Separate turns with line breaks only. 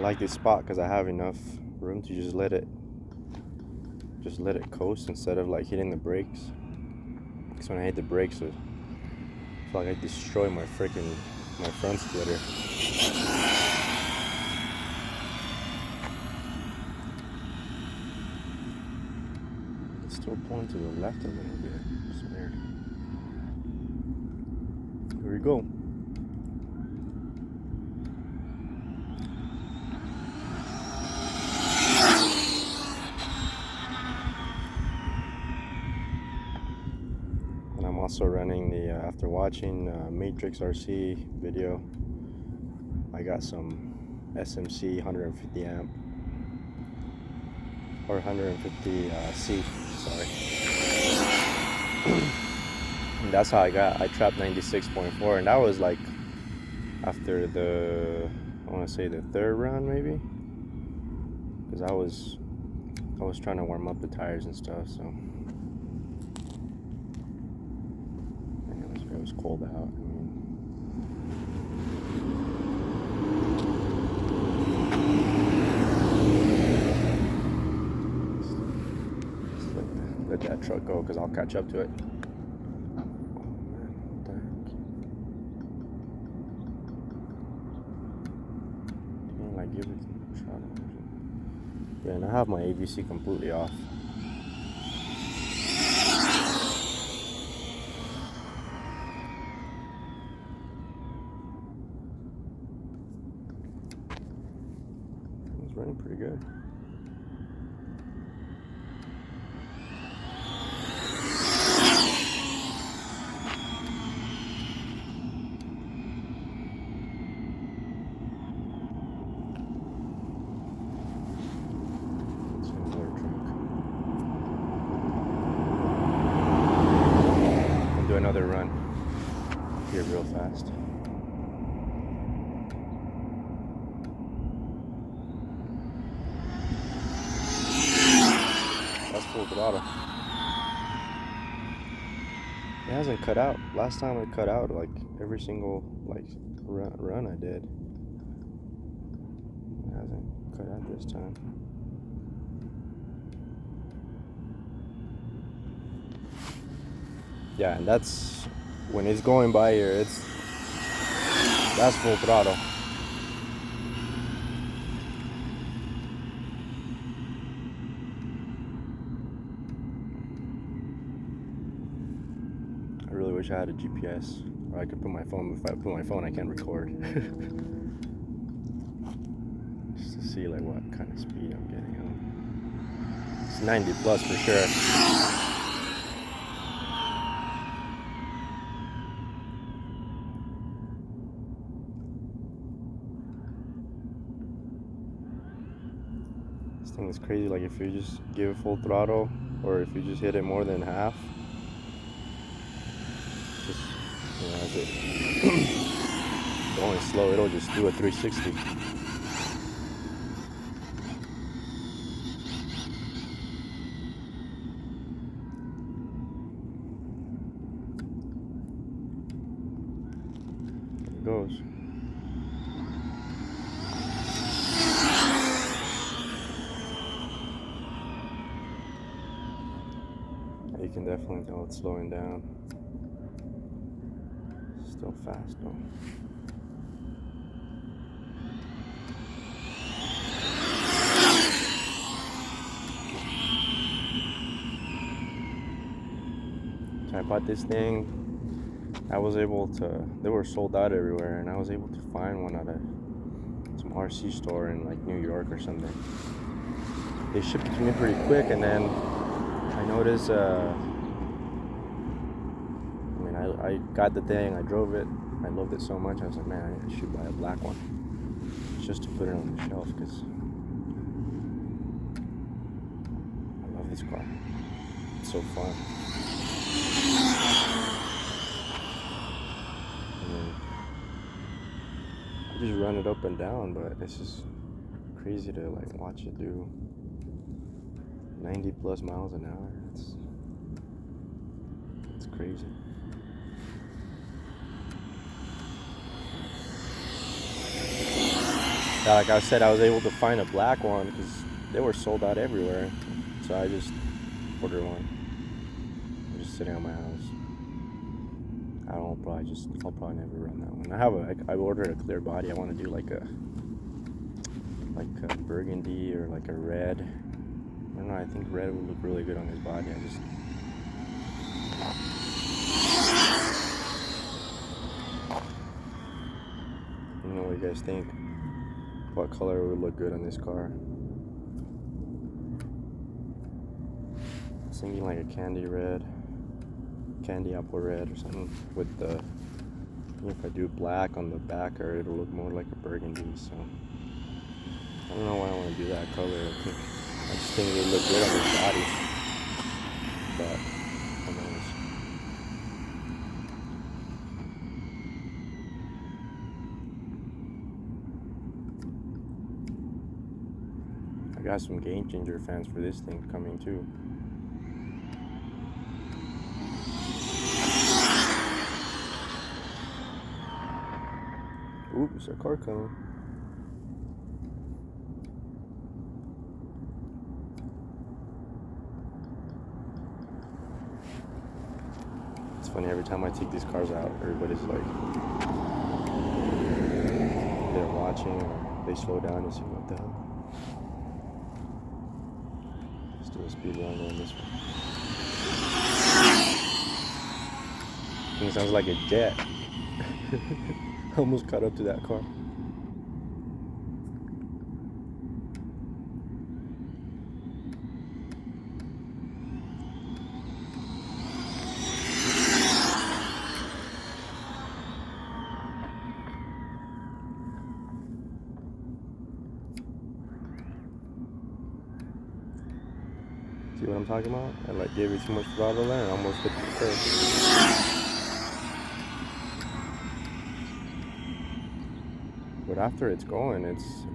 like this spot because I have enough room to just let it coast instead of like hitting the brakes. Because when I hit the brakes, I feel like I destroy my front splitter. It's still pulling to the left a little bit. It's weird. Here we go. And I'm also running the, after watching Matrix RC video, I got some SMC 150 amp or 150 C, sorry. And that's how I trapped 96.4, and that was like after the, I want to say the third run maybe, because I was trying to warm up the tires and stuff. So it was cold out. Let that truck go because I'll catch up to it. Give it a shot. Yeah, and I have my AVC completely off. It's running pretty good. Another run here real fast. That's full throttle. It hasn't cut out. Last time it cut out like every single run I did. It hasn't cut out this time. Yeah, and that's when it's going by here, that's full throttle. I really wish I had a GPS, or I could put my phone. If I put my phone, I can't record. Just to see like what kind of speed I'm getting on. It's 90 plus for sure. This thing is crazy. Like if you just give it full throttle, or if you just hit it more than half, just as it going slow, it'll just do a 360. There it goes. You can definitely tell it's slowing down. Still fast though. So I bought this thing. I was able to, they were sold out everywhere, and I was able to find one at some RC store in like New York or something. They shipped it to me pretty quick, and then I noticed, I got the thing, I drove it, I loved it so much, I was like, man, I should buy a black one, just to put it on the shelf, because I love this car. It's so fun. I just run it up and down, but it's just crazy to like watch it do 90 plus miles an hour. It's crazy. Yeah, like I said, I was able to find a black one because they were sold out everywhere. So I just ordered one. They're just sitting at my house. I'll probably never run that one. I ordered a clear body. I want to do like a burgundy or like a red. I don't know. I think red would look really good on his body. You know what you guys think? What color would look good on this car? I was thinking like a candy apple red or something with the. If I do black on the back, or it'll look more like a burgundy. So I don't know why I want to do that color. I just think it would look good on his body. But who knows? I got some Game Changer fans for this thing coming too. Ooh, there's a car coming. It's funny, every time I take these cars out, everybody's like, they're watching, or they slow down and see what the hell. Let's do a speed run on this one. It sounds like a jet. Almost caught up to that car. See what I'm talking about? I like gave it too much throttle there and almost hit the curb. But after it's going, it's